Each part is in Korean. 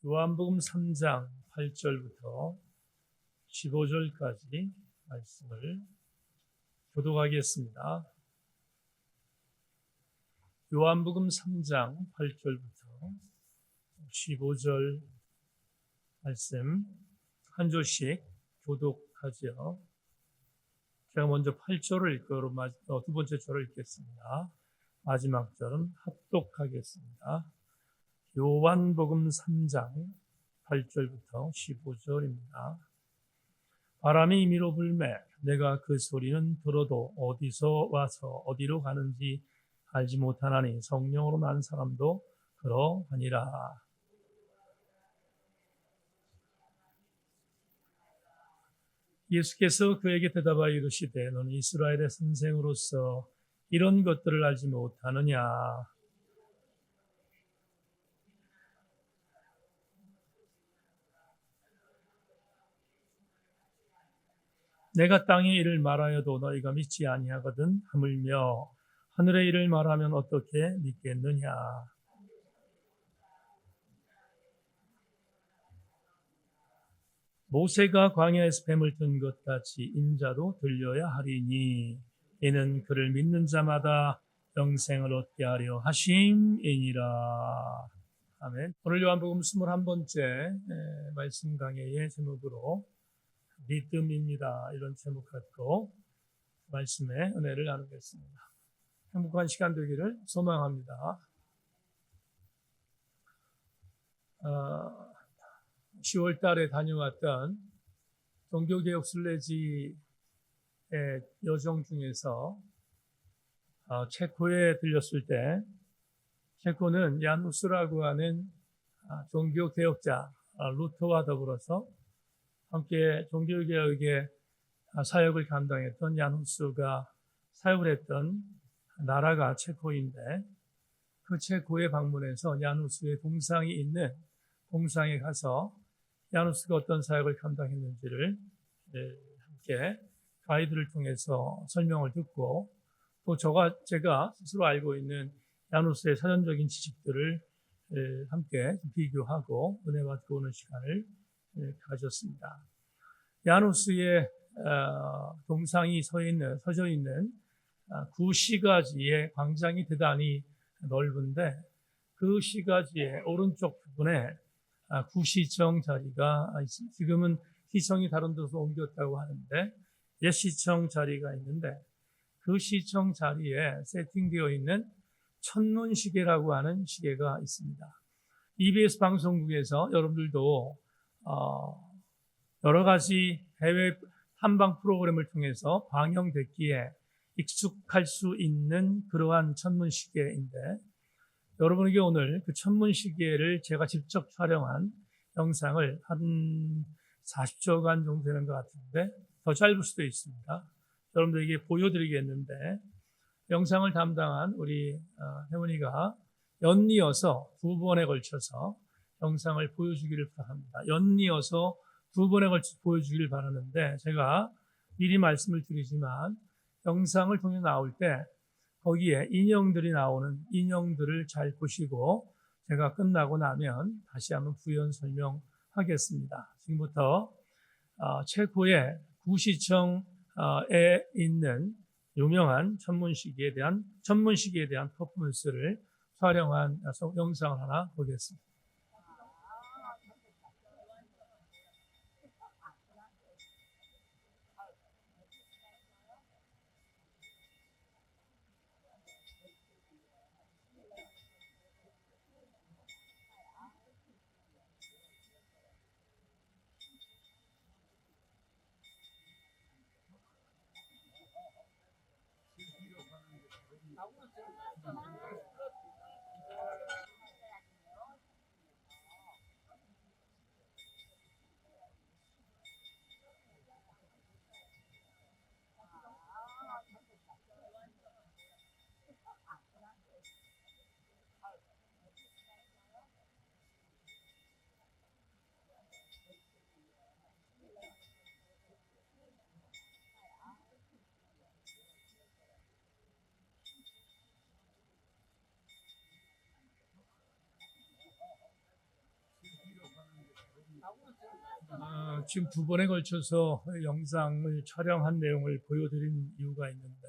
요한복음 3장 8절부터 15절까지 말씀을 교독하겠습니다. 요한복음 3장 8절부터 15절 말씀 한 절씩 교독하죠. 제가 먼저 8절을 읽고 두 번째 절을 읽겠습니다. 마지막 절은 합독하겠습니다. 요한복음 3장 8절부터 15절입니다. 바람이 임의로 불매 내가 그 소리는 들어도 어디서 와서 어디로 가는지 알지 못하나니 성령으로 난 사람도 그러하니라. 예수께서 그에게 대답하여 이르시되 너는 이스라엘의 선생으로서 이런 것들을 알지 못하느냐. 내가 땅의 일을 말하여도 너희가 믿지 아니하거든 하물며 하늘의 일을 말하면 어떻게 믿겠느냐. 모세가 광야에서 뱀을 든 것 같이 인자도 들려야 하리니 이는 그를 믿는 자마다 영생을 얻게 하려 하심이니라. 아멘. 오늘 요한복음 21번째 말씀 강해의 제목으로 믿음입니다. 이런 제목 갖고 말씀의 은혜를 나누겠습니다. 행복한 시간 되기를 소망합니다. 10월 달에 다녀왔던 종교개혁 순례지의 여정 중에서 체코에 들렸을 때 체코는 야누스라고 하는 종교개혁자 루터와 더불어서 함께 종교개혁의 사역을 감당했던 야누스가 사역을 했던 나라가 체코인데 그 체코에 방문해서 야누스의 동상이 있는 동상에 가서 야누스가 어떤 사역을 감당했는지를 함께 가이드를 통해서 설명을 듣고 또 제가 스스로 알고 있는 야누스의 사전적인 지식들을 함께 비교하고 은혜 받고 오는 시간을 가졌습니다. 야누스의 동상이 서져 있는 구시가지의 광장이 대단히 넓은데 그 시가지의 오른쪽 부분에 구시청 자리가 있습니다. 지금은 시청이 다른 데서 옮겼다고 하는데 옛 시청 자리가 있는데 그 시청 자리에 세팅되어 있는 천문시계라고 하는 시계가 있습니다. EBS 방송국에서 여러분들도 여러 가지 해외 탐방 프로그램을 통해서 방영됐기에 익숙할 수 있는 그러한 천문시계인데 여러분에게 오늘 그 천문시계를 제가 직접 촬영한 영상을 한 40초간 정도 되는 것 같은데 더 짧을 수도 있습니다. 여러분들에게 보여드리겠는데 영상을 담당한 우리 혜원이가 연이어서 두 번에 걸쳐서 영상을 보여주기를 바랍니다. 연이어서 두 번에 걸쳐 보여주기를 바라는데 제가 미리 말씀을 드리지만 영상을 통해 나올 때 거기에 인형들이 나오는 인형들을 잘 보시고 제가 끝나고 나면 다시 한번 부연 설명하겠습니다. 지금부터 체코의 구시청에 있는 유명한 천문시계에 대한 퍼포먼스를 촬영한 영상을 하나 보겠습니다. 지금 두 번에 걸쳐서 영상을 촬영한 내용을 보여드린 이유가 있는데,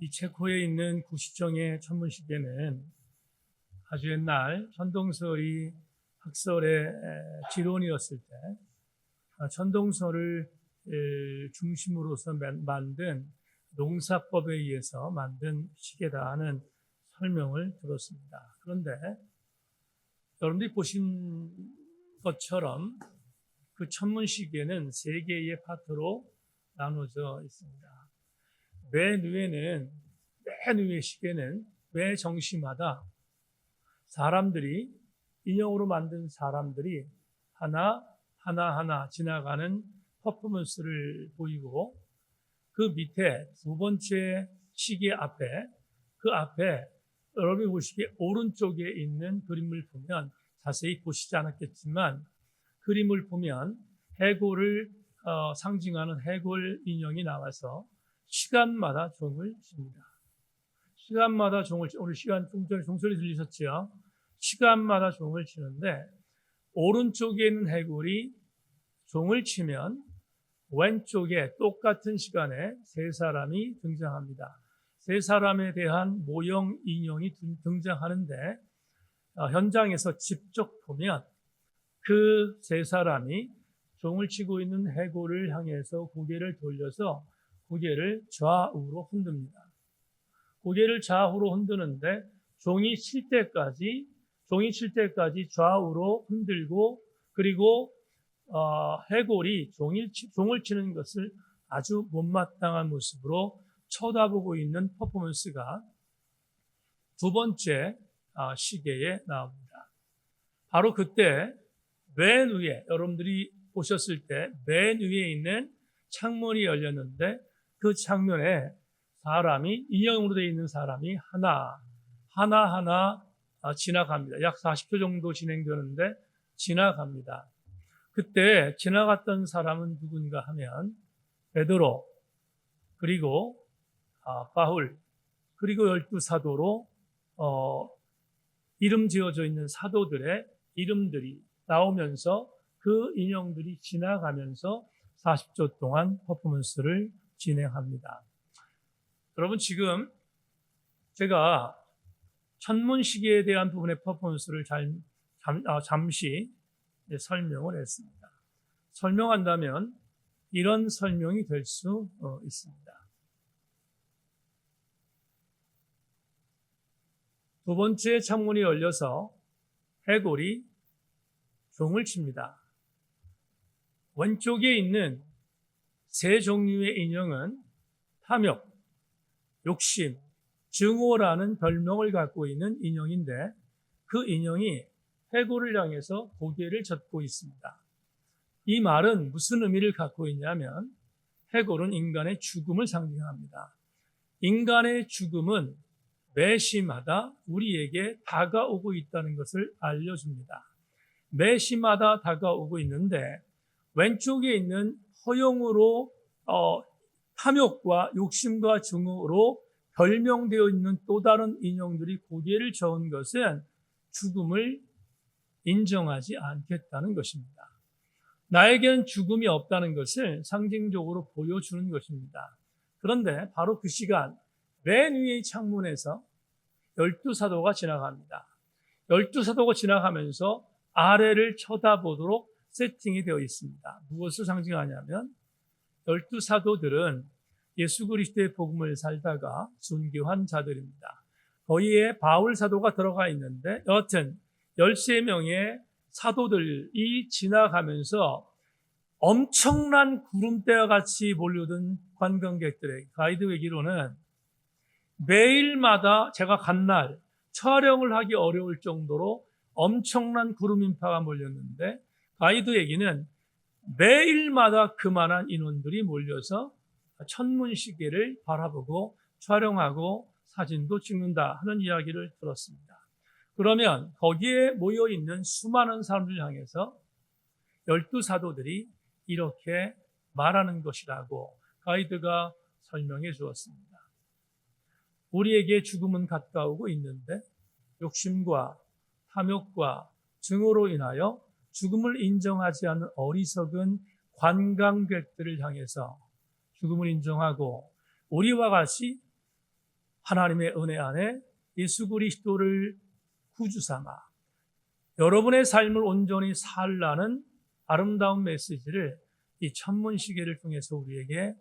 이 체코에 있는 구시정의 천문시계는 아주 옛날 천동설이 학설의 지론이었을 때 천동설을 중심으로서 만든 농사법에 의해서 만든 시계다 하는 설명을 들었습니다. 그런데 여러분들이 보신 것처럼 그 천문시계는 세 개의 파트로 나눠져 있습니다. 매 누의 시계는 매 정시마다 사람들이, 인형으로 만든 사람들이 하나하나 지나가는 퍼포먼스를 보이고, 그 밑에 두 번째 시계 앞에, 그 앞에 여러분이 보시기에 오른쪽에 있는 그림을 보면, 자세히 보시지 않았겠지만 그림을 보면 해골을 상징하는 해골 인형이 나와서 시간마다 종을 칩니다. 시간마다 종을, 오늘 시간 종소리 들리셨죠? 시간마다 종을 치는데, 오른쪽에 있는 해골이 종을 치면 왼쪽에 똑같은 시간에 세 사람이 등장합니다. 세 사람에 대한 모형 인형이 등장하는데, 현장에서 직접 보면 그 세 사람이 종을 치고 있는 해골을 향해서 고개를 돌려서 고개를 좌우로 흔듭니다. 고개를 좌우로 흔드는데 종이 칠 때까지 좌우로 흔들고, 그리고 해골이 종을 치는 것을 아주 못마땅한 모습으로 쳐다보고 있는 퍼포먼스가 두 번째 시계에 나옵니다. 바로 그때 맨 위에, 여러분들이 보셨을 때 맨 위에 있는 창문이 열렸는데, 그 창문에 사람이, 인형으로 되어 있는 사람이 하나하나 지나갑니다. 약 40초 정도 진행되는데 지나갑니다. 그때 지나갔던 사람은 누군가 하면 베드로, 그리고 바울, 그리고 12사도로 이름 지어져 있는 사도들의 이름들이 나오면서 그 인형들이 지나가면서 40초 동안 퍼포먼스를 진행합니다. 여러분, 지금 제가 천문시계에 대한 부분의 퍼포먼스를 잠시 설명을 했습니다. 설명한다면 이런 설명이 될 수 있습니다. 두 번째 창문이 열려서 해골이 종을 칩니다. 왼쪽에 있는 세 종류의 인형은 탐욕, 욕심, 증오라는 별명을 갖고 있는 인형인데, 그 인형이 해골을 향해서 고개를 젓고 있습니다. 이 말은 무슨 의미를 갖고 있냐면, 해골은 인간의 죽음을 상징합니다. 인간의 죽음은 매시마다 우리에게 다가오고 있다는 것을 알려줍니다. 매시마다 다가오고 있는데, 왼쪽에 있는 허용으로 탐욕과 욕심과 증오로 별명되어 있는 또 다른 인형들이 고개를 저은 것은 죽음을 인정하지 않겠다는 것입니다. 나에게는 죽음이 없다는 것을 상징적으로 보여주는 것입니다. 그런데 바로 그 시간, 맨 위의 창문에서 12사도가 지나갑니다. 12사도가 지나가면서 아래를 쳐다보도록 세팅이 되어 있습니다. 무엇을 상징하냐면, 12사도들은 예수 그리스도의 복음을 살다가 순교한 자들입니다. 거기에 바울 사도가 들어가 있는데, 여하튼 13명의 사도들이 지나가면서 엄청난 구름대와 같이 몰려든 관광객들의 가이드 얘기로는 매일마다 제가 간 날 촬영을 하기 어려울 정도로 엄청난 구름 인파가 몰렸는데, 가이드 얘기는 매일마다 그만한 인원들이 몰려서 천문시계를 바라보고 촬영하고 사진도 찍는다 하는 이야기를 들었습니다. 그러면 거기에 모여있는 수많은 사람들 향해서 12사도들이 이렇게 말하는 것이라고 가이드가 설명해 주었습니다. 우리에게 죽음은 가까우고 있는데 욕심과 탐욕과 증오로 인하여 죽음을 인정하지 않는 어리석은 관광객들을 향해서 죽음을 인정하고 우리와 같이 하나님의 은혜 안에 예수 그리스도를 구주 삼아 여러분의 삶을 온전히 살라는 아름다운 메시지를 이 천문시계를 통해서 우리에게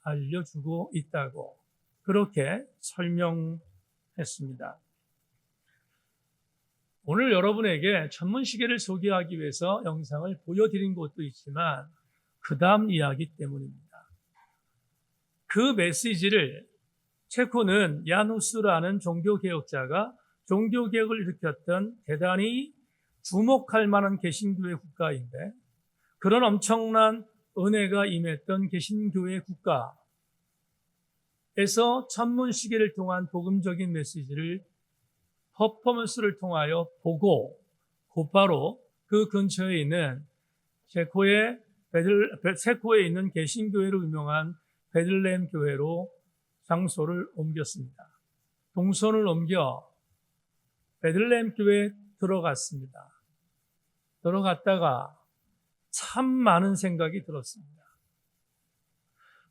알려주고 있다고 그렇게 설명했습니다. 오늘 여러분에게 천문시계를 소개하기 위해서 영상을 보여드린 것도 있지만 그 다음 이야기 때문입니다. 그 메시지를 체코는 야누스라는 종교개혁자가 종교개혁을 일으켰던 대단히 주목할 만한 개신교회 국가인데 그런 엄청난 은혜가 임했던 개신교회 국가에서 천문시계를 통한 복음적인 메시지를 퍼포먼스를 통하여 보고 곧바로 그 근처에 있는 체코에 있는 개신교회로 유명한 베들레헴 교회로 장소를 옮겼습니다. 동선을 옮겨 베들레헴 교회에 들어갔습니다. 들어갔다가 참 많은 생각이 들었습니다.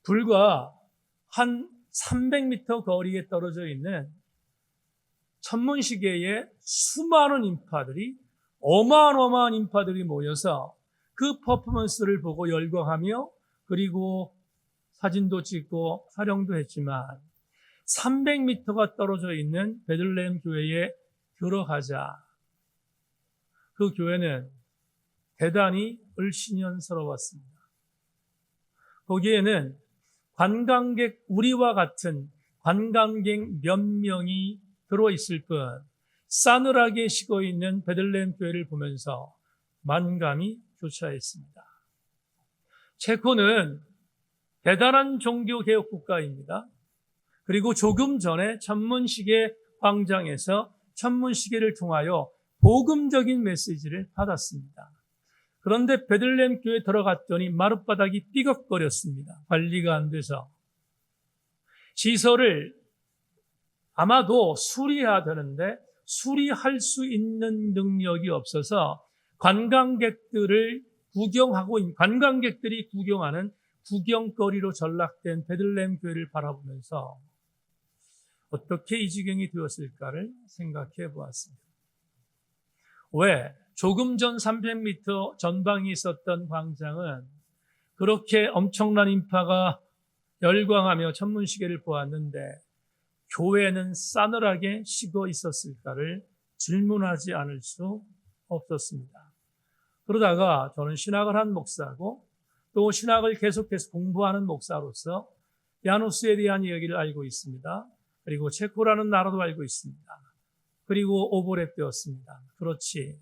불과 한 300m 거리에 떨어져 있는 천문시계에 수많은 인파들이 어마어마한 인파들이 모여서 그 퍼포먼스를 보고 열광하며 그리고 사진도 찍고 촬영도 했지만 300m가 떨어져 있는 베들레헴 교회에 들어가자 그 교회는 대단히 을씨년스러웠습니다. 거기에는 관광객, 우리와 같은 관광객 몇 명이 들어있을 뿐 싸늘하게 식어있는 베들레헴 교회를 보면서 만감이 교차했습니다. 체코는 대단한 종교개혁 국가입니다. 그리고 조금 전에 천문시계 광장에서 천문시계를 통하여 복음적인 메시지를 받았습니다. 그런데 베들레헴 교회에 들어갔더니 마룻바닥이 삐걱거렸습니다. 관리가 안 돼서. 시설을 아마도 수리해야 되는데 수리할 수 있는 능력이 없어서 관광객들이 구경하는 구경거리로 전락된 베들레헴 교회를 바라보면서 어떻게 이 지경이 되었을까를 생각해 보았습니다. 왜? 조금 전 300m 전방에 있었던 광장은 그렇게 엄청난 인파가 열광하며 천문시계를 보았는데 교회는 싸늘하게 식어 있었을까를 질문하지 않을 수 없었습니다. 그러다가 저는 신학을 한 목사고 또 신학을 계속해서 공부하는 목사로서 야누스에 대한 이야기를 알고 있습니다. 그리고 체코라는 나라도 알고 있습니다. 그리고 오보레 되었습니다. 그렇지.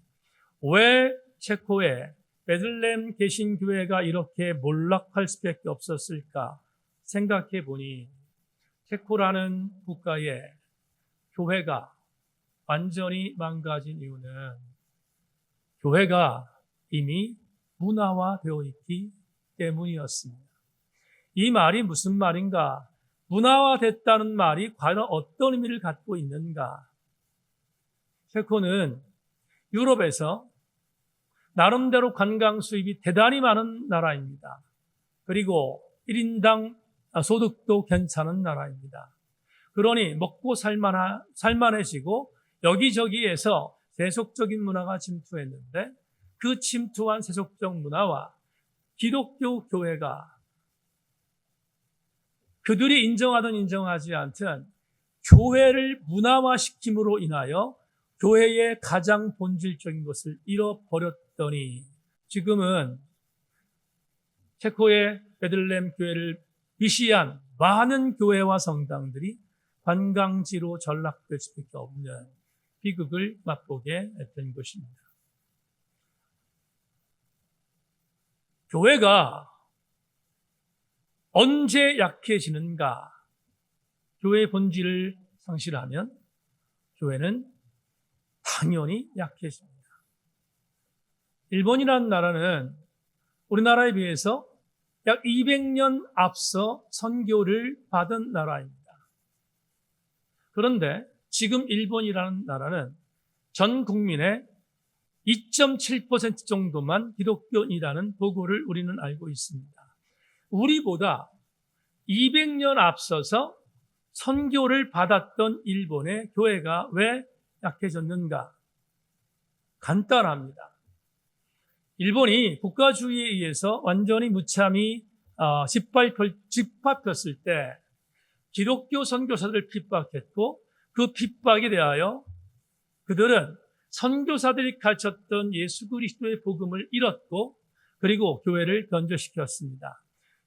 왜 체코에 베들레헴 개신교회가 이렇게 몰락할 수밖에 없었을까 생각해 보니 체코라는 국가의 교회가 완전히 망가진 이유는 교회가 이미 문화화되어 있기 때문이었습니다. 이 말이 무슨 말인가? 문화화됐다는 말이 과연 어떤 의미를 갖고 있는가? 체코는 유럽에서 나름대로 관광 수입이 대단히 많은 나라입니다. 그리고 1인당 소득도 괜찮은 나라입니다. 그러니 먹고 살만해지고 여기저기에서 세속적인 문화가 침투했는데 그 침투한 세속적 문화와 기독교 교회가 그들이 인정하든 인정하지 않든 교회를 문화화시킴으로 인하여 교회의 가장 본질적인 것을 잃어버렸더니 지금은 체코의 베들레헴 교회를 위시한 많은 교회와 성당들이 관광지로 전락될 수밖에 없는 비극을 맛보게 된 것입니다. 교회가 언제 약해지는가? 교회의 본질을 상실하면 교회는 당연히 약해집니다. 일본이라는 나라는 우리나라에 비해서 약 200년 앞서 선교를 받은 나라입니다. 그런데 지금 일본이라는 나라는 전 국민의 2.7% 정도만 기독교인이라는 보고를 우리는 알고 있습니다. 우리보다 200년 앞서서 선교를 받았던 일본의 교회가 왜 약해졌는가? 간단합니다. 일본이 국가주의에 의해서 완전히 무참히 짓밟혔을 때 기독교 선교사들을 핍박했고, 그 핍박에 대하여 그들은 선교사들이 가르쳤던 예수 그리스도의 복음을 잃었고, 그리고 교회를 변절시켰습니다.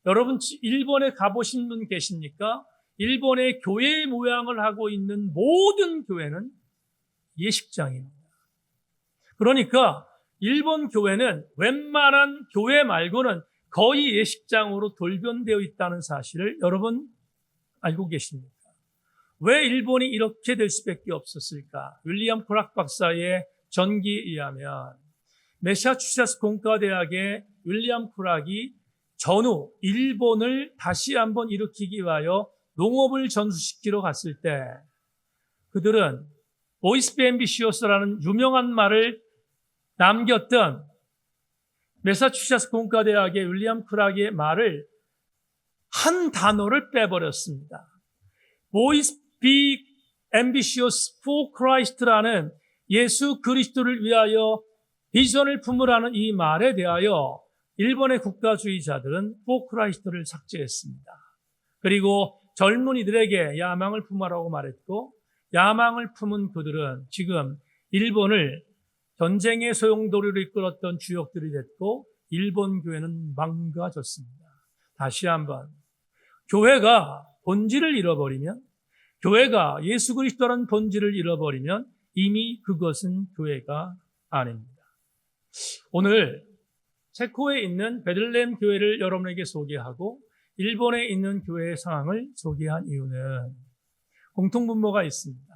여러분, 일본에 가보신 분 계십니까? 일본의 교회 모양을 하고 있는 모든 교회는 예식장입니다. 그러니까 일본 교회는 웬만한 교회 말고는 거의 예식장으로 돌변되어 있다는 사실을 여러분 알고 계십니까? 왜 일본이 이렇게 될 수밖에 없었을까? 윌리엄 크락 박사의 전기에 의하면 매사추세츠 공과대학의 윌리엄 크락이 전후 일본을 다시 한번 일으키기 위하여 농업을 전수시키러 갔을 때 그들은 보이스 앰비시오스라는 유명한 말을 남겼던 매사추세츠 공과대학의 윌리엄 크락의 말을 한 단어를 빼버렸습니다. Boys be ambitious for Christ라는 예수 그리스도를 위하여 비전을 품으라는 이 말에 대하여 일본의 국가주의자들은 for Christ를 삭제했습니다. 그리고 젊은이들에게 야망을 품으라고 말했고, 야망을 품은 그들은 지금 일본을 전쟁의 소용돌이로 이끌었던 주역들이 됐고, 일본 교회는 망가졌습니다. 다시 한번, 교회가 본질을 잃어버리면, 교회가 예수 그리스도라는 본질을 잃어버리면 이미 그것은 교회가 아닙니다. 오늘 체코에 있는 베들레헴 교회를 여러분에게 소개하고 일본에 있는 교회의 상황을 소개한 이유는 공통분모가 있습니다.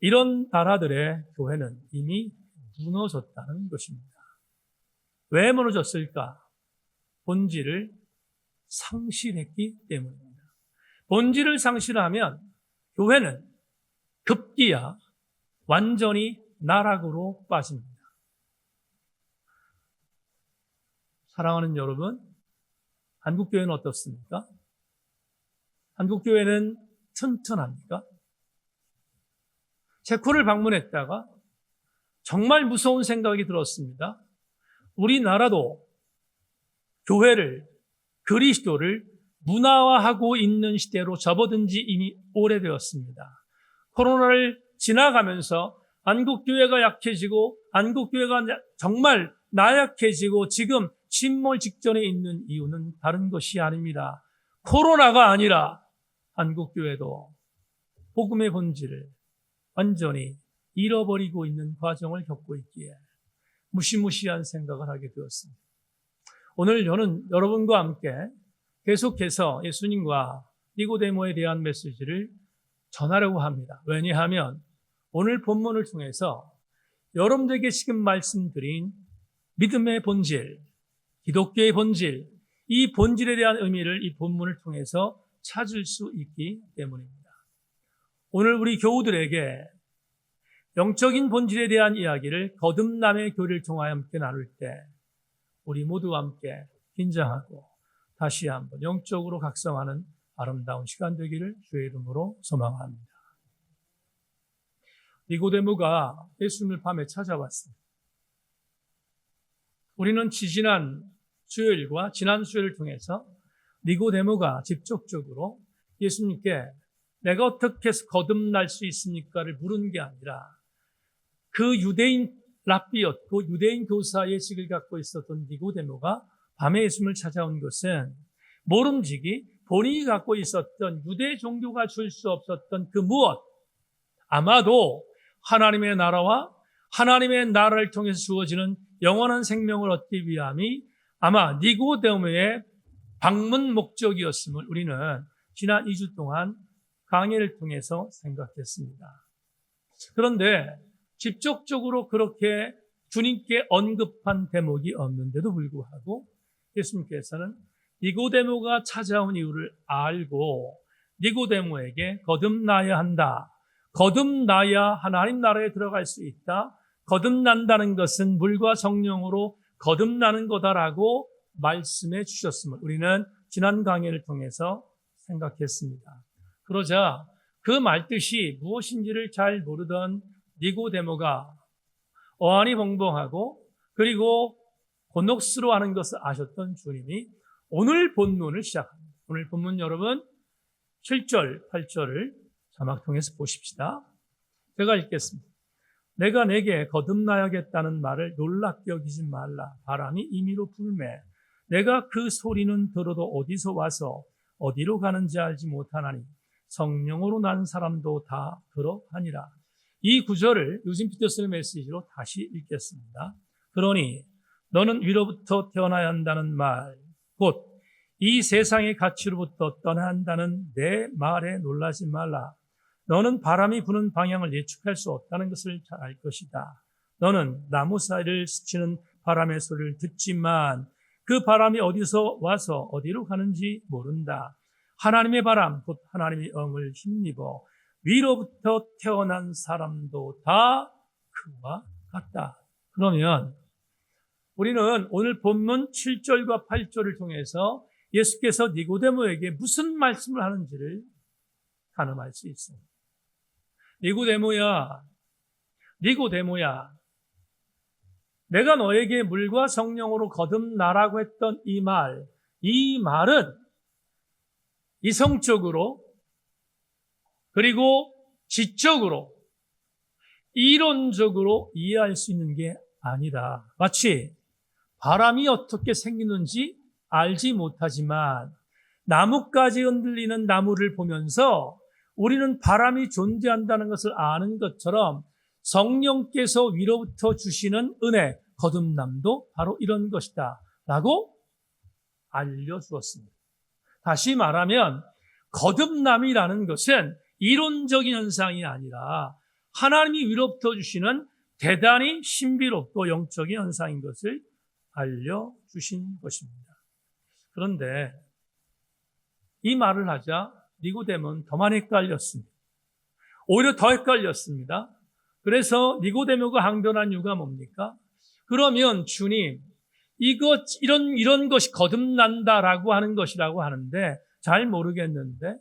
이런 나라들의 교회는 이미 무너졌다는 것입니다. 왜 무너졌을까? 본질을 상실했기 때문입니다. 본질을 상실하면 교회는 급기야 완전히 나락으로 빠집니다. 사랑하는 여러분, 한국교회는 어떻습니까? 한국교회는 튼튼합니까? 체코를 방문했다가 정말 무서운 생각이 들었습니다. 우리나라도 교회를, 그리스도를 문화화하고 있는 시대로 접어든 지 이미 오래되었습니다. 코로나를 지나가면서 한국교회가 약해지고 한국교회가 정말 나약해지고 지금 침몰 직전에 있는 이유는 다른 것이 아닙니다. 코로나가 아니라 한국교회도 복음의 본질을 완전히 잃어버리고 있는 과정을 겪고 있기에 무시무시한 생각을 하게 되었습니다. 오늘 저는 여러분과 함께 계속해서 예수님과 니고데모에 대한 메시지를 전하려고 합니다. 왜냐하면 오늘 본문을 통해서 여러분들에게 지금 말씀드린 믿음의 본질, 기독교의 본질, 이 본질에 대한 의미를 이 본문을 통해서 찾을 수 있기 때문입니다. 오늘 우리 교우들에게 영적인 본질에 대한 이야기를 거듭남의 교리를 통하여 함께 나눌 때 우리 모두와 함께 긴장하고 다시 한번 영적으로 각성하는 아름다운 시간 되기를 주의 이름으로 소망합니다. 니고데모가 예수님을 밤에 찾아왔습니다. 우리는 지지난 수요일과 지난 수요일을 통해서 니고데모가 직접적으로 예수님께 내가 어떻게 해서 거듭날 수 있습니까를 물은 게 아니라 그 유대인 랍비였고 유대인 교사의 직을 갖고 있었던 니고데모가 밤에 예수님을 찾아온 것은 모름지기 본인이 갖고 있었던 유대 종교가 줄 수 없었던 그 무엇, 아마도 하나님의 나라와 하나님의 나라를 통해서 주어지는 영원한 생명을 얻기 위함이 아마 니고데모의 방문 목적이었음을 우리는 지난 2주 동안 강의를 통해서 생각했습니다. 그런데 직접적으로 그렇게 주님께 언급한 대목이 없는데도 불구하고 예수님께서는 니고데모가 찾아온 이유를 알고 니고데모에게 거듭나야 한다, 거듭나야 하나님 나라에 들어갈 수 있다. 거듭난다는 것은 물과 성령으로 거듭나는 거다라고 말씀해 주셨음을 우리는 지난 강의를 통해서 생각했습니다. 그러자 그 말뜻이 무엇인지를 잘 모르던 니고데모가 어안이 벙벙하고 그리고 곤혹스러워하는 것을 아셨던 주님이 오늘 본문을 시작합니다. 오늘 본문 여러분 7절, 8절을 자막 통해서 보십시다. 제가 읽겠습니다. 내가 내게 거듭나야겠다는 말을 놀랍게 여기지 말라. 바람이 임의로 불매. 내가 그 소리는 들어도 어디서 와서 어디로 가는지 알지 못하나니 성령으로 난 사람도 다 그러하니라. 이 구절을 유진 피터슨의 메시지로 다시 읽겠습니다. 그러니 너는 위로부터 태어나야 한다는 말, 곧 이 세상의 가치로부터 떠나야 한다는 내 말에 놀라지 말라. 너는 바람이 부는 방향을 예측할 수 없다는 것을 잘 알 것이다. 너는 나무 사이를 스치는 바람의 소리를 듣지만 그 바람이 어디서 와서 어디로 가는지 모른다. 하나님의 바람, 곧 하나님의 영을 힘입어 위로부터 태어난 사람도 다 그와 같다. 그러면 우리는 오늘 본문 7절과 8절을 통해서 예수께서 니고데모에게 무슨 말씀을 하는지를 가늠할 수 있습니다. 니고데모야, 내가 너에게 물과 성령으로 거듭나라고 했던 이 말은 이성적으로 그리고 지적으로 이론적으로 이해할 수 있는 게 아니다. 마치 바람이 어떻게 생기는지 알지 못하지만 나뭇가지 흔들리는 나무를 보면서 우리는 바람이 존재한다는 것을 아는 것처럼 성령께서 위로부터 주시는 은혜, 거듭남도 바로 이런 것이다 라고 알려주었습니다. 다시 말하면 거듭남이라는 것은 이론적인 현상이 아니라 하나님이 위로부터 주시는 대단히 신비롭고 영적인 현상인 것을 알려주신 것입니다. 그런데 이 말을 하자 니고데모는 더 많이 헷갈렸습니다. 오히려 더 헷갈렸습니다. 그래서 니고데모가 항변한 이유가 뭡니까? 그러면 주님, 이런 것이 거듭난다라고 하는 것이라고 하는데 잘 모르겠는데,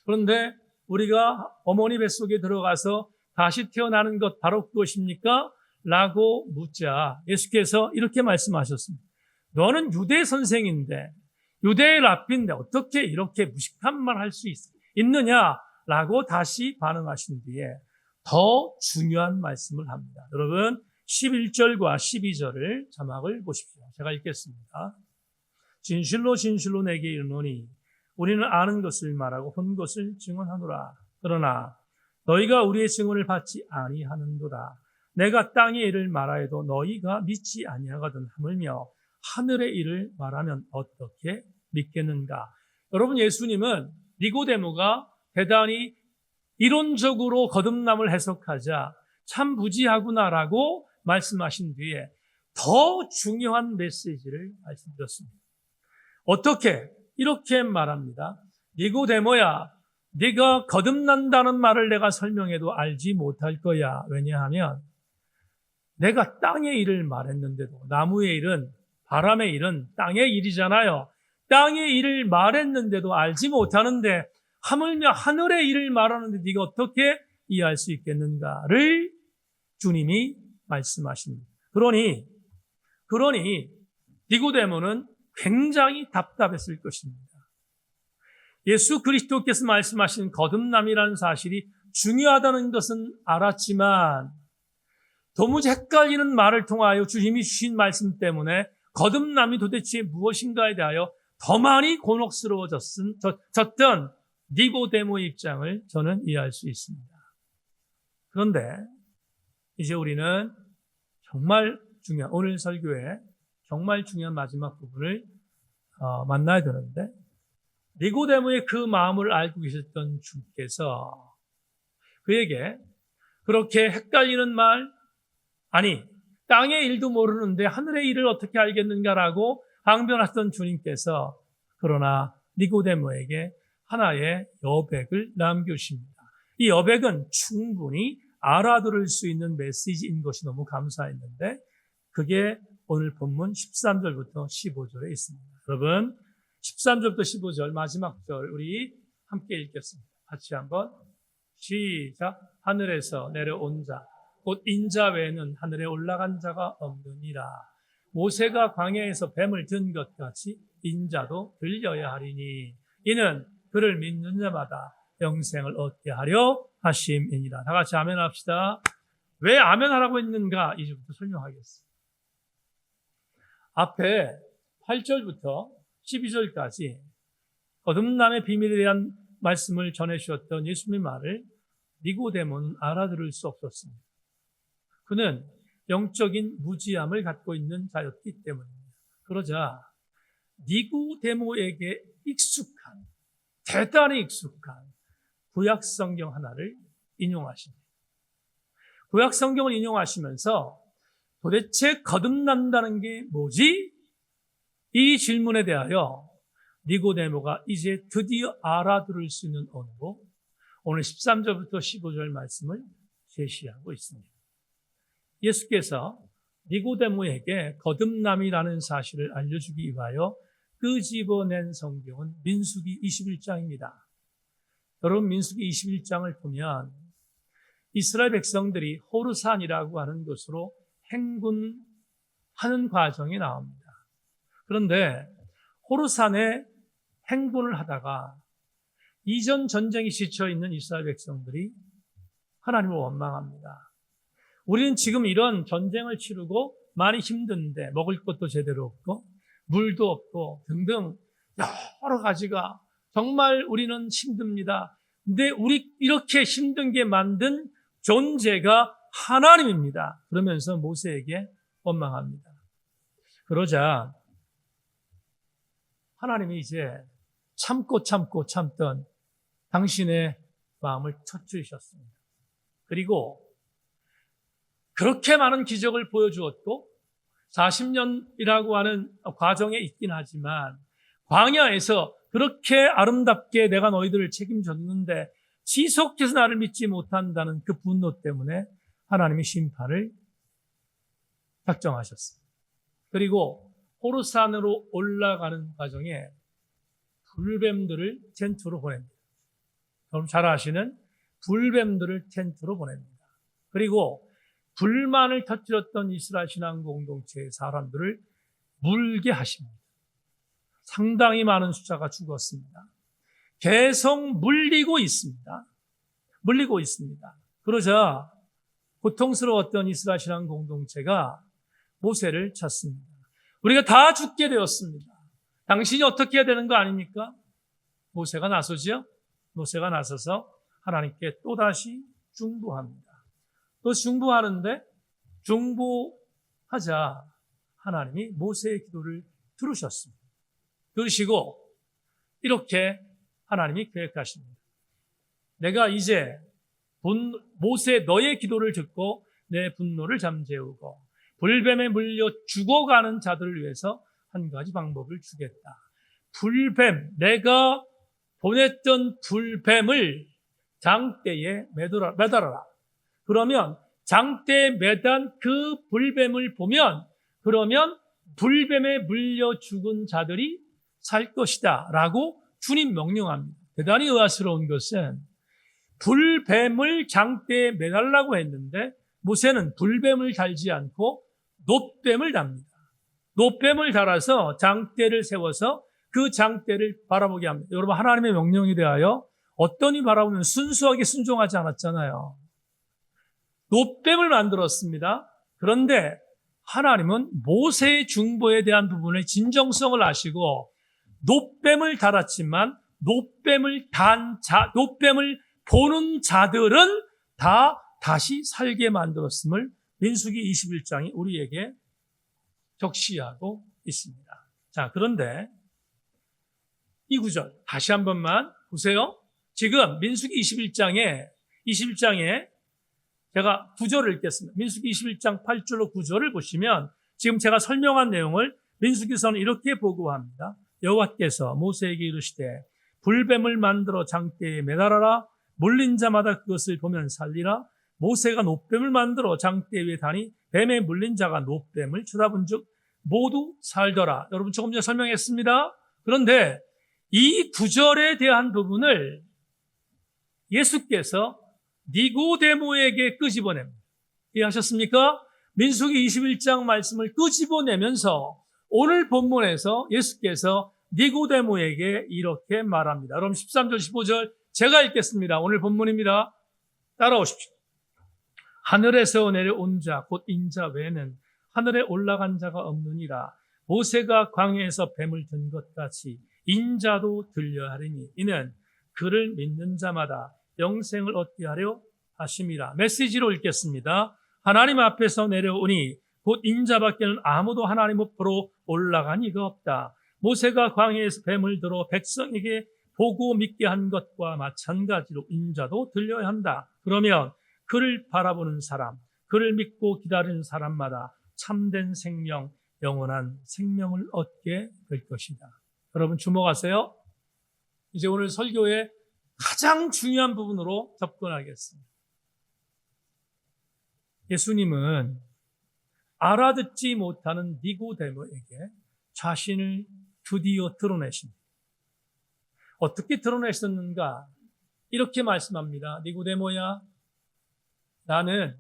그런데 우리가 어머니 뱃속에 들어가서 다시 태어나는 것 바로 그것입니까? 라고 묻자 예수께서 이렇게 말씀하셨습니다. 너는 유대 선생인데 유대의 랍비인데 어떻게 이렇게 무식한 말 할 수 있느냐라고 다시 반응하신 뒤에 더 중요한 말씀을 합니다. 여러분 11절과 12절을 자막을 보십시오. 제가 읽겠습니다. 진실로 진실로 내게 이르노니 우리는 아는 것을 말하고 본 것을 증언하노라. 그러나 너희가 우리의 증언을 받지 아니하는도다. 내가 땅의 일을 말하여도 너희가 믿지 아니하거든 하물며 하늘의 일을 말하면 어떻게 믿겠는가. 여러분 예수님은 니고데모가 대단히 이론적으로 거듭남을 해석하자 참 무지하구나라고 말씀하신 뒤에 더 중요한 메시지를 말씀드렸습니다. 어떻게? 이렇게 말합니다. 니고데모야, 네가 거듭난다는 말을 내가 설명해도 알지 못할 거야. 왜냐하면 내가 땅의 일을 말했는데도 나무의 일은 바람의 일은 땅의 일이잖아요. 땅의 일을 말했는데도 알지 못하는데 하물며 하늘의 일을 말하는데 네가 어떻게 이해할 수 있겠는가를 주님이 말씀하십니다. 그러니 니고데모는 굉장히 답답했을 것입니다. 예수 그리스도께서 말씀하신 거듭남이라는 사실이 중요하다는 것은 알았지만 도무지 헷갈리는 말을 통하여 주님이 주신 말씀 때문에 거듭남이 도대체 무엇인가에 대하여 더 많이 곤혹스러워졌던 니고데모의 입장을 저는 이해할 수 있습니다. 그런데 이제 우리는 정말 중요한 오늘 설교의 정말 중요한 마지막 부분을 만나야 되는데 니고데모의 그 마음을 알고 계셨던 주께서 그에게 그렇게 헷갈리는 말, 아니 땅의 일도 모르는데 하늘의 일을 어떻게 알겠는가라고 항변하셨던 주님께서 그러나 니고데모에게 하나의 여백을 남겨주십니다. 이 여백은 충분히 알아들을 수 있는 메시지인 것이 너무 감사했는데 그게 오늘 본문 13절부터 15절에 있습니다. 여러분 13절부터 15절 마지막 절 우리 함께 읽겠습니다. 같이 한번 시작. 하늘에서 내려온 자 곧 인자 외에는 하늘에 올라간 자가 없느니라. 모세가 광야에서 뱀을 든 것 같이 인자도 들려야 하리니 이는 그를 믿는 자마다 영생을 얻게 하려 하심이니라. 다 같이 아멘 합시다. 왜 아멘 하라고 했는가 이제부터 설명하겠습니다. 앞에 8절부터 12절까지 거듭남의 비밀에 대한 말씀을 전해주셨던 예수님의 말을 니고데모는 알아들을 수 없었습니다. 그는 영적인 무지함을 갖고 있는 자였기 때문입니다. 그러자 니고데모에게 익숙한, 대단히 익숙한 구약 성경 하나를 인용하십니다. 구약 성경을 인용하시면서 도대체 거듭난다는 게 뭐지? 이 질문에 대하여 니고데모가 이제 드디어 알아들을 수 있는 언어로 오늘 13절부터 15절 말씀을 제시하고 있습니다. 예수께서 니고데모에게 거듭남이라는 사실을 알려주기 위하여 끄집어낸 성경은 민수기 21장입니다. 여러분 민수기 21장을 보면 이스라엘 백성들이 호르산이라고 하는 곳으로 행군하는 과정이 나옵니다. 그런데 호르산에 행군을 하다가 이전 전쟁이 지쳐있는 이스라엘 백성들이 하나님을 원망합니다. 우리는 지금 이런 전쟁을 치르고 많이 힘든데 먹을 것도 제대로 없고 물도 없고 등등 여러 가지가 정말 우리는 힘듭니다. 근데 우리 이렇게 힘든 게 만든 존재가 하나님입니다. 그러면서 모세에게 원망합니다. 그러자 하나님이 이제 참던 당신의 마음을 터뜨리셨습니다. 그리고 그렇게 많은 기적을 보여주었고 40년이라고 하는 과정에 있긴 하지만 광야에서 그렇게 아름답게 내가 너희들을 책임졌는데 지속해서 나를 믿지 못한다는 그 분노 때문에 하나님이 심판을 작정하셨습니다. 그리고 호르산으로 올라가는 과정에 불뱀들을 텐트로 보냅니다. 여러분 잘 아시는 불뱀들을 텐트로 보냅니다. 그리고 불만을 터뜨렸던 이스라엘 신앙 공동체의 사람들을 물게 하십니다. 상당히 많은 숫자가 죽었습니다. 계속 물리고 있습니다. 그러자 고통스러웠던 이스라엘 신앙 공동체가 모세를 찾습니다. 우리가 다 죽게 되었습니다. 당신이 어떻게 해야 되는 거 아닙니까? 모세가 나서죠. 모세가 나서서 하나님께 또다시 중보합니다. 또 중보하는데 중보하자 하나님이 모세의 기도를 들으셨습니다. 들으시고 이렇게 하나님이 계획하십니다. 내가 이제 모세 너의 기도를 듣고 내 분노를 잠재우고 불뱀에 물려 죽어가는 자들을 위해서 한 가지 방법을 주겠다. 불뱀, 내가 보냈던 불뱀을 장대에 매달아라. 그러면 장대에 매단 그 불뱀을 보면 그러면 불뱀에 물려 죽은 자들이 살 것이다 라고 주님 명령합니다. 대단히 의아스러운 것은 불뱀을 장대에 매달라고 했는데 모세는 불뱀을 달지 않고 놋뱀을 답니다. 놋뱀을 달아서 장대를 세워서 그 장대를 바라보게 합니다. 여러분 하나님의 명령에 대하여 어떤 이 바라보면 순수하게 순종하지 않았잖아요. 놋뱀을 만들었습니다. 그런데 하나님은 모세의 중보에 대한 부분의 진정성을 아시고 놋뱀을 달았지만 놋뱀을 보는 자들은 다 다시 살게 만들었음을 민수기 21장이 우리에게 적시하고 있습니다. 자, 그런데 이 구절 다시 한 번만 보세요. 지금 민수기 21장에 제가 구절을 읽겠습니다. 민수기 21장 8절로 9절을 보시면 지금 제가 설명한 내용을 민수기서는 이렇게 보고합니다. 여호와께서 모세에게 이르시되 불뱀을 만들어 장대에 매달아라. 물린 자마다 그것을 보면 살리라. 모세가 놋뱀을 만들어 장대 위에 다니 뱀에 물린 자가 놋뱀을 쳐다본 즉 모두 살더라. 여러분 조금 전에 설명했습니다. 그런데 이 구절에 대한 부분을 예수께서 니고데모에게 끄집어냅니다. 이해하셨습니까? 민수기 21장 말씀을 끄집어내면서 오늘 본문에서 예수께서 니고데모에게 이렇게 말합니다. 여러분 13절 15절 제가 읽겠습니다. 오늘 본문입니다. 따라오십시오. 하늘에서 내려온 자 곧 인자 외에는 하늘에 올라간 자가 없느니라. 모세가 광야에서 뱀을 든 것 같이 인자도 들려야 하리니 이는 그를 믿는 자마다 영생을 얻게 하려 하심이라. 메시지로 읽겠습니다. 하나님 앞에서 내려오니 곧 인자밖에는 아무도 하나님 앞으로 올라간 이가 없다. 모세가 광야에서 뱀을 들어 백성에게 보고 믿게 한 것과 마찬가지로 인자도 들려야 한다. 그러면 그를 바라보는 사람, 그를 믿고 기다리는 사람마다 참된 생명, 영원한 생명을 얻게 될 것이다. 여러분 주목하세요. 이제 오늘 설교의 가장 중요한 부분으로 접근하겠습니다. 예수님은 알아듣지 못하는 니고데모에게 자신을 드디어 드러내십니다. 어떻게 드러내셨는가? 이렇게 말씀합니다. 니고데모야, 나는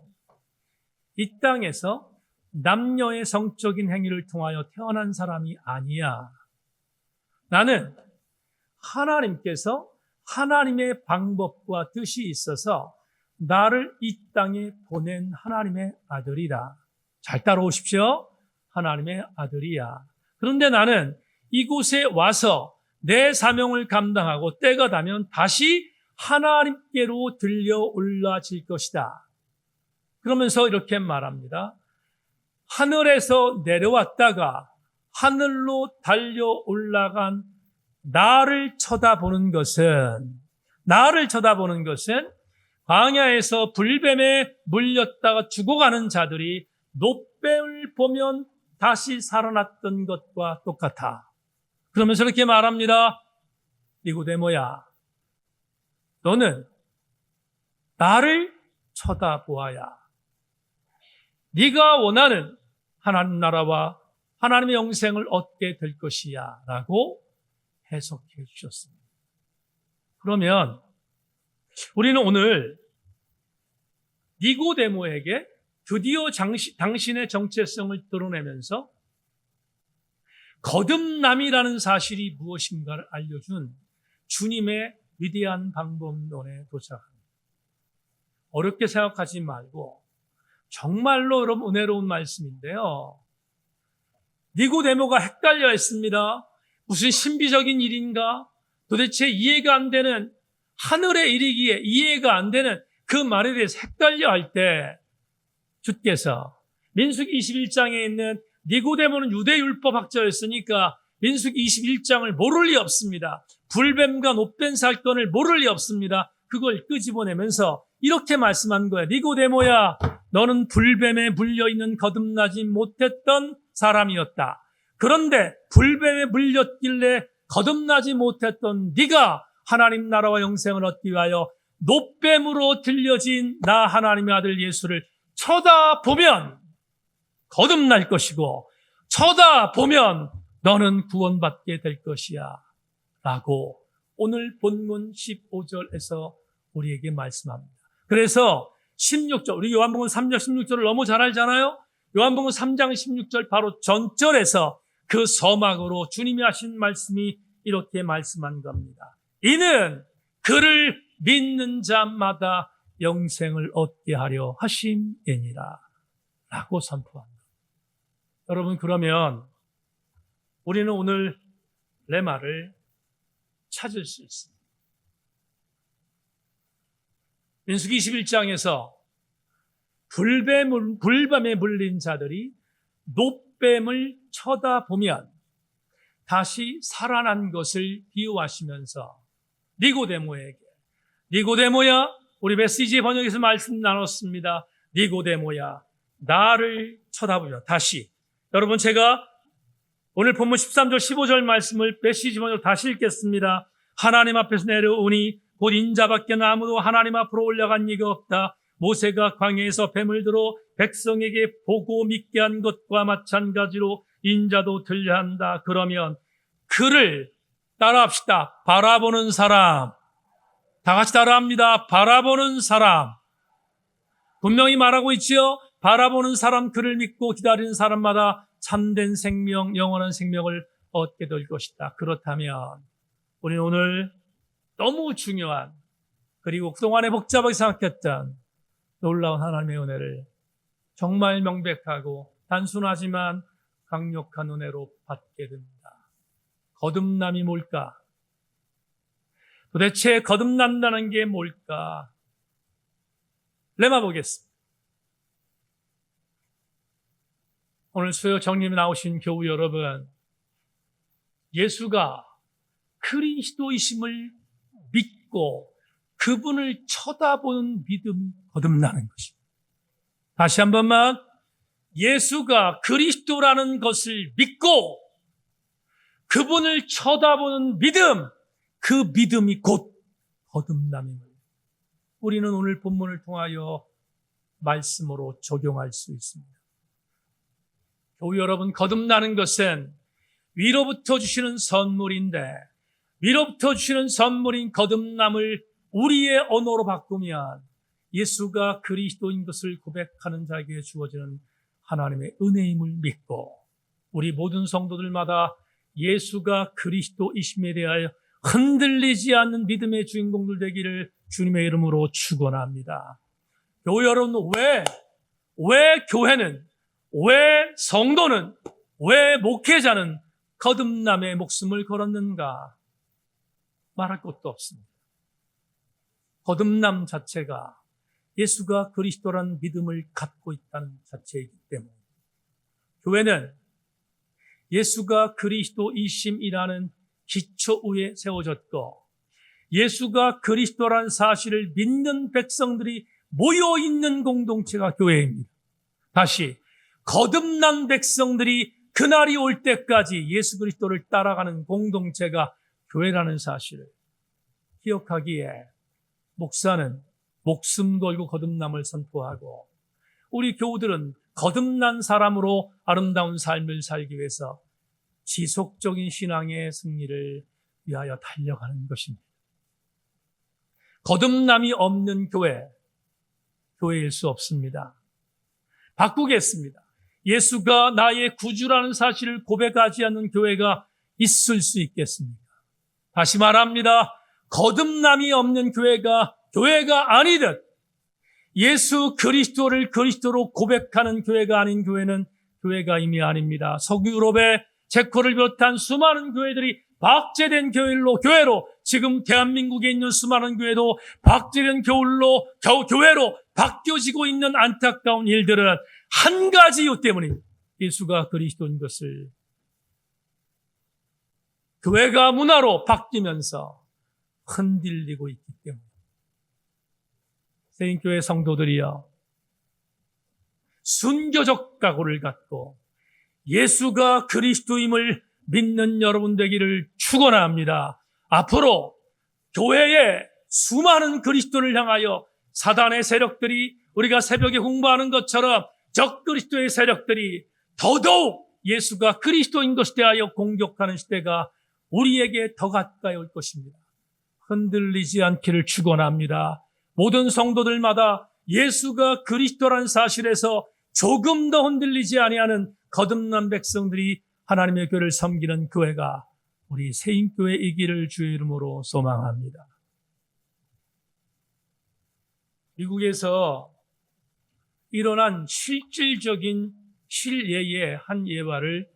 이 땅에서 남녀의 성적인 행위를 통하여 태어난 사람이 아니야. 나는 하나님께서 하나님의 방법과 뜻이 있어서 나를 이 땅에 보낸 하나님의 아들이다. 잘 따라오십시오. 하나님의 아들이야. 그런데 나는 이곳에 와서 내 사명을 감당하고 때가 되면 다시 하나님께로 들려 올라질 것이다. 그러면서 이렇게 말합니다. 하늘에서 내려왔다가 하늘로 달려 올라간 나를 쳐다보는 것은 광야에서 불뱀에 물렸다가 죽어가는 자들이 놋뱀을 보면 다시 살아났던 것과 똑같아. 그러면서 이렇게 말합니다. 니고데모야, 너는 나를 쳐다보아야 네가 원하는 하나님 나라와 하나님의 영생을 얻게 될 것이야 라고 해석해 주셨습니다. 그러면 우리는 오늘 니고데모에게 드디어 당신의 정체성을 드러내면서 거듭남이라는 사실이 무엇인가를 알려준 주님의 위대한 방법론에 도착합니다. 어렵게 생각하지 말고 정말로 여러분 은혜로운 말씀인데요. 니고데모가 헷갈려 했습니다. 무슨 신비적인 일인가? 도대체 이해가 안 되는 하늘의 일이기에 이해가 안 되는 그 말에 대해서 헷갈려 할 때 주께서 민수기 21장에 있는 니고데모는 유대율법학자였으니까 민수기 21장을 모를 리 없습니다. 불뱀과 놋뱀 사건을 모를 리 없습니다. 그걸 끄집어내면서 이렇게 말씀한 거예요. 니고데모야, 너는 불뱀에 물려있는 거듭나지 못했던 사람이었다. 그런데 불뱀에 물렸길래 거듭나지 못했던 네가 하나님 나라와 영생을 얻기 위하여 놋뱀으로 들려진 나 하나님의 아들 예수를 쳐다보면 거듭날 것이고 쳐다보면 너는 구원받게 될 것이야 라고 오늘 본문 15절에서 우리에게 말씀합니다. 그래서 16절, 우리 요한복음 3장 16절을 너무 잘 알잖아요. 요한복음 3장 16절 바로 전절에서 그 서막으로 주님이 하신 말씀이 이렇게 말씀한 겁니다. 이는 그를 믿는 자마다 영생을 얻게 하려 하심이니라 라고 선포합니다. 여러분, 그러면 우리는 오늘 레마를 찾을 수 있습니다. 민수기 21장에서 불뱀에 물린 자들이 놋뱀을 쳐다보면 다시 살아난 것을 비유하시면서 니고데모야, 우리 메시지 번역에서 말씀 나눴습니다. 니고데모야, 나를 쳐다보며 다시. 여러분, 제가 오늘 본문 13절 15절 말씀을 메시지 번역으로 다시 읽겠습니다. 하나님 앞에서 내려오니 곧 인자밖에 아무도 하나님 앞으로 올라간 이가 없다. 모세가 광야에서 뱀을 들어 백성에게 보고 믿게 한 것과 마찬가지로 인자도 들려야 한다. 그러면 그를 따라합시다. 바라보는 사람. 다 같이 따라합니다. 바라보는 사람. 분명히 말하고 있지요. 바라보는 사람, 그를 믿고 기다리는 사람마다 참된 생명, 영원한 생명을 얻게 될 것이다. 그렇다면 우리는 오늘 너무 중요한, 그리고 그동안에 복잡하게 생각했던 놀라운 하나님의 은혜를 정말 명백하고 단순하지만 강력한 은혜로 받게 됩니다. 거듭남이 뭘까? 도대체 거듭난다는 게 뭘까? 레마 보겠습니다. 오늘 수요 정림에 나오신 교우 여러분, 예수가 그리스도이심을 믿고 그분을 쳐다보는 믿음이 거듭나는 것입니다. 다시 한 번만, 예수가 그리스도라는 것을 믿고 그분을 쳐다보는 믿음, 그 믿음이 곧 거듭남입니다. 우리는 오늘 본문을 통하여 말씀으로 적용할 수 있습니다. 교우 여러분, 거듭나는 것은 위로부터 주시는 선물인데, 위로부터 주시는 선물인 거듭남을 우리의 언어로 바꾸면 예수가 그리스도인 것을 고백하는 자에게 주어지는 하나님의 은혜임을 믿고, 우리 모든 성도들마다 예수가 그리스도이심에 대하여 흔들리지 않는 믿음의 주인공들 되기를 주님의 이름으로 축원합니다. 교우 여러분, 왜 교회는, 왜 성도는, 왜 목회자는 거듭남의 목숨을 걸었는가? 말할 것도 없습니다. 거듭남 자체가 예수가 그리스도라는 믿음을 갖고 있다는 자체이기 때문에, 교회는 예수가 그리스도이심이라는 기초 위에 세워졌고, 예수가 그리스도라는 사실을 믿는 백성들이 모여있는 공동체가 교회입니다. 다시, 거듭난 백성들이 그날이 올 때까지 예수 그리스도를 따라가는 공동체가 교회라는 사실을 기억하기에 목사는 목숨 걸고 거듭남을 선포하고, 우리 교우들은 거듭난 사람으로 아름다운 삶을 살기 위해서 지속적인 신앙의 승리를 위하여 달려가는 것입니다. 거듭남이 없는 교회일 수 없습니다. 바꾸겠습니다. 예수가 나의 구주라는 사실을 고백하지 않는 교회가 있을 수 있겠습니까? 다시 말합니다. 거듭남이 없는 교회가 아니듯, 예수 그리스도를 그리스도로 고백하는 교회가 아닌 교회는 교회가 이미 아닙니다. 서구 유럽의 체코를 비롯한 수많은 교회들이 박제된 교회로, 지금 대한민국에 있는 수많은 교회도 박제된 교회로 바뀌어지고 있는 안타까운 일들은 한 가지 이유 때문입니다. 예수가 그리스도인 것을 교회가 문화로 바뀌면서 흔들리고 있기 때문에, 세인교회 성도들이여, 순교적 각오를 갖고 예수가 그리스도임을 믿는 여러분 되기를 축원합니다. 앞으로 교회의 수많은 그리스도를 향하여 사단의 세력들이, 우리가 새벽에 홍보하는 것처럼 적그리스도의 세력들이 더더욱 예수가 그리스도인 것에 대하여 공격하는 시대가 우리에게 더 가까이 올 것입니다. 흔들리지 않기를 축원합니다. 모든 성도들마다 예수가 그리스도라는 사실에서 조금 더 흔들리지 아니하는 거듭난 백성들이 하나님의 교회를 섬기는 교회가 우리 세인교회이기를 주의 이름으로 소망합니다. 미국에서 일어난 실질적인 실예의 한 예화를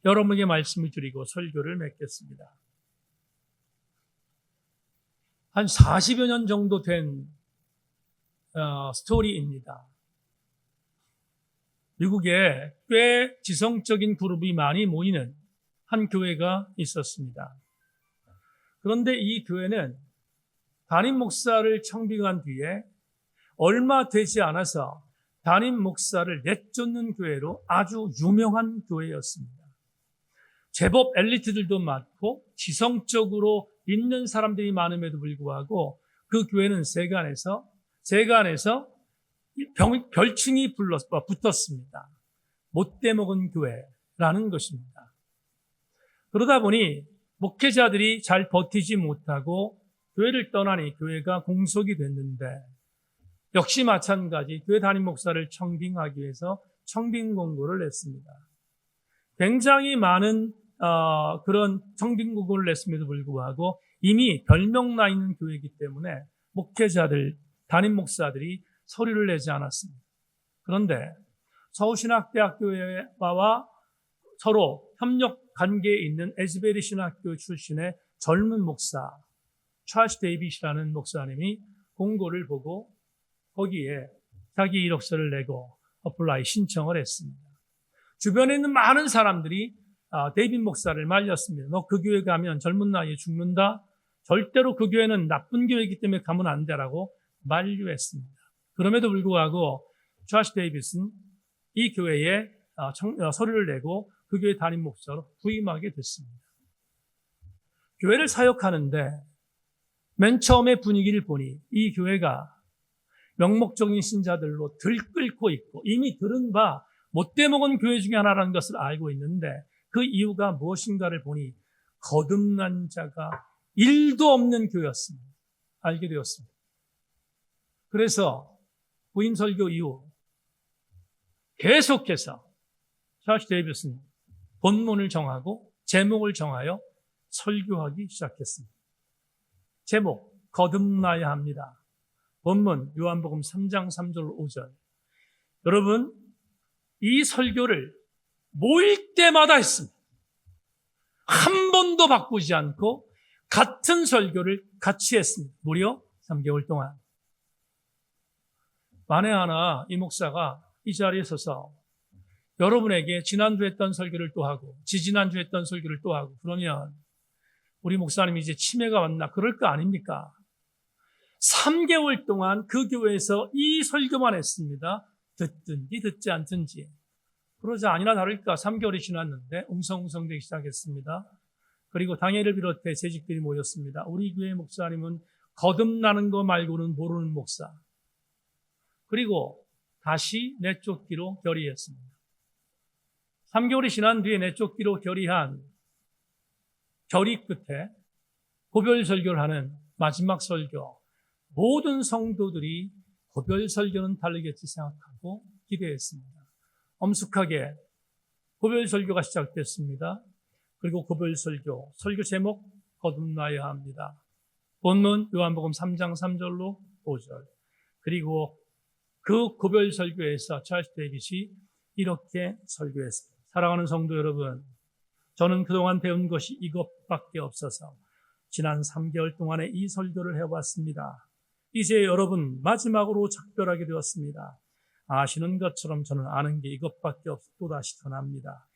여러분에게 말씀을 드리고 설교를 맺겠습니다. 한 40여 년 정도 된 스토리입니다. 미국에 꽤 지성적인 그룹이 많이 모이는 한 교회가 있었습니다. 그런데 이 교회는 담임 목사를 청빙한 뒤에 얼마 되지 않아서 담임 목사를 내쫓는 교회로 아주 유명한 교회였습니다. 제법 엘리트들도 많고 지성적으로 있는 사람들이 많음에도 불구하고 그 교회는 세간에서 별칭이 붙었습니다. 못돼 먹은 교회라는 것입니다. 그러다 보니 목회자들이 잘 버티지 못하고 교회를 떠나니 교회가 공석이 됐는데, 역시 마찬가지 교회 담임 목사를 청빙하기 위해서 청빙 공고를 냈습니다. 굉장히 많은 그런 청빙 공고를 냈음에도 불구하고 이미 별명 나 있는 교회이기 때문에 목회자들, 담임 목사들이 서류를 내지 않았습니다. 그런데 서울신학대학교와 서로 협력 관계에 있는 에즈베리 신학교 출신의 젊은 목사 찰스 데이빗이라는 목사님이 공고를 보고 거기에 자기 이력서를 내고 어플라이 신청을 했습니다. 주변에 있는 많은 사람들이 데이빗 목사를 말렸습니다. 너 그 교회 가면 젊은 나이에 죽는다. 절대로 그 교회는 나쁜 교회이기 때문에 가면 안 되라고 만류했습니다. 그럼에도 불구하고 찰스 데이빗은 이 교회에 서류를 내고 그 교회 담임 목사로 부임하게 됐습니다. 교회를 사역하는데 맨 처음에 분위기를 보니 이 교회가 명목적인 신자들로 들끓고 있고 이미 들은 바 못돼 먹은 교회 중에 하나라는 것을 알고 있는데, 그 이유가 무엇인가를 보니 거듭난 자가 1도 없는 교회였습니다. 알게 되었습니다. 그래서 부임 설교 이후 계속해서 찰스 데이빗은 본문을 정하고 제목을 정하여 설교하기 시작했습니다. 제목, 거듭나야 합니다. 본문 요한복음 3장 3절 5절. 여러분, 이 설교를 모일 때마다 했습니다. 한 번도 바꾸지 않고 같은 설교를 같이 했습니다. 무려 3개월 동안. 만에 하나 이 목사가 이 자리에 서서 여러분에게 지난주 했던 설교를 또 하고 지지난주 했던 설교를 또 하고 그러면 우리 목사님이 이제 치매가 왔나 그럴 거 아닙니까? 3개월 동안 그 교회에서 이 설교만 했습니다. 듣든지 듣지 않든지. 그러자 아니나 다를까 3개월이 지났는데 웅성웅성되기 시작했습니다. 그리고 당회를 비롯해 재직들이 모였습니다. 우리 교회 목사님은 거듭나는 거 말고는 모르는 목사. 그리고 다시 내쫓기로 결의했습니다. 3개월이 지난 뒤에 내쫓기로 결의한 결의 끝에 고별 설교를 하는 마지막 설교, 모든 성도들이 고별 설교는 다르겠지 생각하고 기대했습니다. 엄숙하게 고별 설교가 시작됐습니다. 그리고 고별 설교 제목 거듭나야 합니다. 본문 요한복음 3장 3절로 5절. 그리고 그 고별 설교에서 찰스 데이빗이 이렇게 설교했습니다. 사랑하는 성도 여러분, 저는 그동안 배운 것이 이것밖에 없어서 지난 3개월 동안에 이 설교를 해왔습니다. 이제 여러분 마지막으로 작별하게 되었습니다. 아시는 것처럼 저는 아는 게 이것밖에 없어 또다시 전합니다.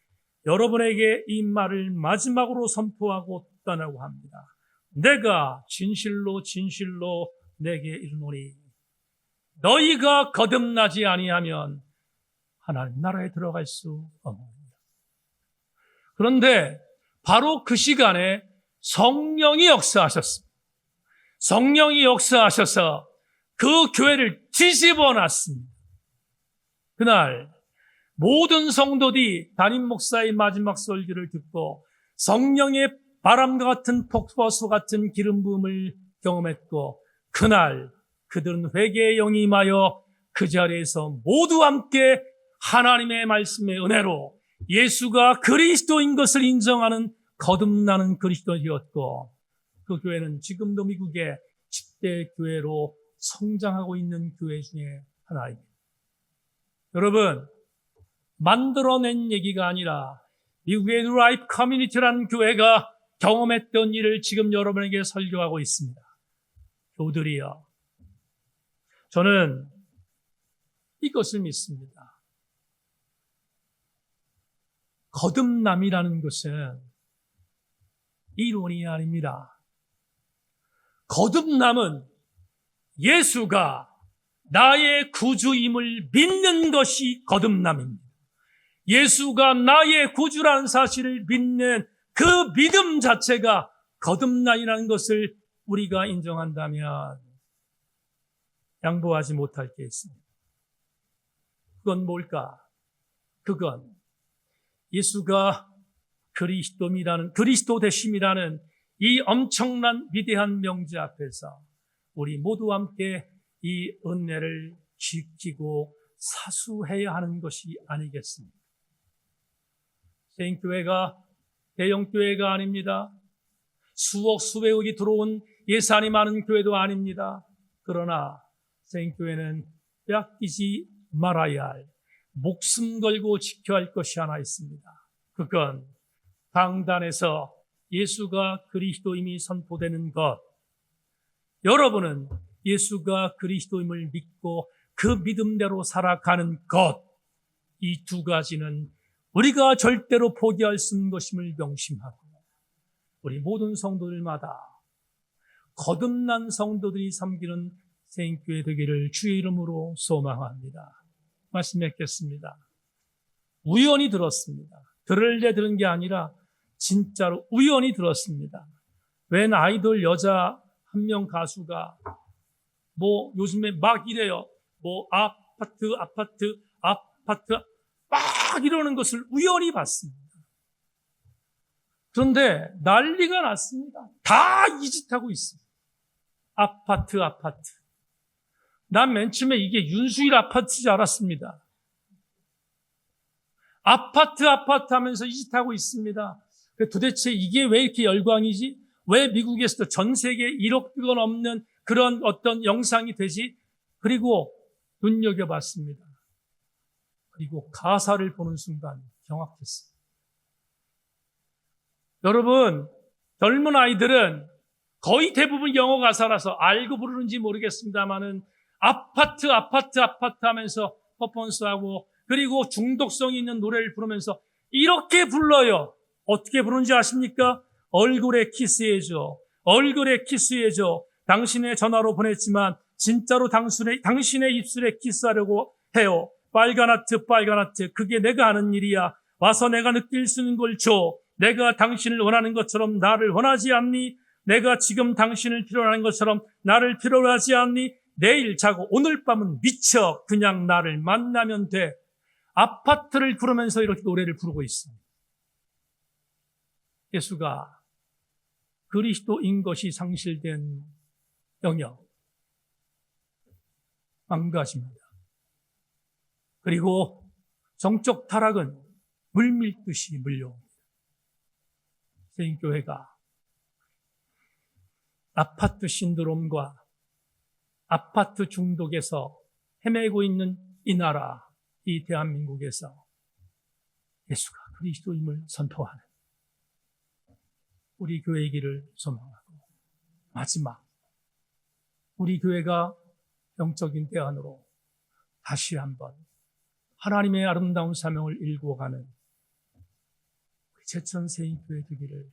여러분에게 이 말을 마지막으로 선포하고 떠나고 합니다. 내가 진실로 내게 이르노니 너희가 거듭나지 아니하면 하나님 나라에 들어갈 수 없느니라. 그런데 바로 그 시간에 성령이 역사하셨습니다. 성령이 역사하셔서 그 교회를 뒤집어 놨습니다. 그날 모든 성도들이 담임 목사의 마지막 설교를 듣고 성령의 바람과 같은 폭포수 같은 기름 부음을 경험했고, 그날 그들은 회개의 영이 임하여 그 자리에서 모두 함께 하나님의 말씀의 은혜로 예수가 그리스도인 것을 인정하는 거듭나는 그리스도였고, 그 교회는 지금도 미국의 10대 교회로 성장하고 있는 교회 중에 하나입니다. 여러분, 만들어낸 얘기가 아니라 미국의 라이프 커뮤니티라는 교회가 경험했던 일을 지금 여러분에게 설교하고 있습니다. 교우들이여, 저는 이것을 믿습니다. 거듭남이라는 것은 이론이 아닙니다. 거듭남은 예수가 나의 구주임을 믿는 것이 거듭남입니다. 예수가 나의 구주라는 사실을 믿는 그 믿음 자체가 거듭남이라는 것을 우리가 인정한다면 양보하지 못할 게 있습니다. 그건 뭘까? 그건 예수가 그리스도 되심이라는 이 엄청난 위대한 명제 앞에서 우리 모두 함께 이 은혜를 지키고 사수해야 하는 것이 아니겠습니까? 세인교회가 대형교회가 아닙니다. 수억 수백억이 들어온 예산이 많은 교회도 아닙니다. 그러나 세인교회는 빼앗기지 말아야 할, 목숨 걸고 지켜야 할 것이 하나 있습니다. 그건 강단에서 예수가 그리스도임이 선포되는 것, 여러분은 예수가 그리스도임을 믿고 그 믿음대로 살아가는 것, 이 두 가지는 우리가 절대로 포기할 수 없는 것임을 명심하고 우리 모든 성도들마다 거듭난 성도들이 섬기는 세인교회 되기를 주의 이름으로 소망합니다. 말씀 맺겠습니다. 우연히 들었습니다. 들을래 들은 게 아니라 진짜로 우연히 들었습니다. 웬 아이돌 여자 한 명 가수가 요즘에 막 이래요. 아파트 막 이러는 것을 우연히 봤습니다. 그런데 난리가 났습니다. 다 이 짓 하고 있습니다. 아파트. 난 맨 처음에 이게 윤수일 아파트인지 알았습니다. 아파트 하면서 이 짓 하고 있습니다. 도대체 이게 왜 이렇게 열광이지? 왜 미국에서도 전 세계 1억 뷰가 넘는 그런 어떤 영상이 되지? 그리고 눈여겨봤습니다. 그리고 가사를 보는 순간 경악했습니다. 여러분, 젊은 아이들은 거의 대부분 영어 가사라서 알고 부르는지 모르겠습니다만은 아파트 하면서 퍼포먼스하고 그리고 중독성이 있는 노래를 부르면서 이렇게 불러요. 어떻게 부르는지 아십니까? 얼굴에 키스해줘. 당신의 전화로 보냈지만 진짜로 당신의 입술에 키스하려고 해요. 빨간 하트. 그게 내가 하는 일이야. 와서 내가 느낄 수 있는 걸 줘. 내가 당신을 원하는 것처럼 나를 원하지 않니? 내가 지금 당신을 필요로 것처럼 나를 필요로 하지 않니? 내일 자고 오늘 밤은 미쳐. 그냥 나를 만나면 돼. 아파트를 부르면서 이렇게 노래를 부르고 있습니다. 예수가 그리스도인 것이 상실된 영역, 망가집니다. 그리고 정적 타락은 물밀듯이 물려옵니다. 세인교회가 아파트 신드롬과 아파트 중독에서 헤매고 있는 이 나라, 이 대한민국에서 예수가 그리스도임을 선포하는 우리 교회이기를 소망하고, 마지막 우리 교회가 영적인 대안으로 다시 한번 하나님의 아름다운 사명을 일구어가는 제천 세인교회 되기를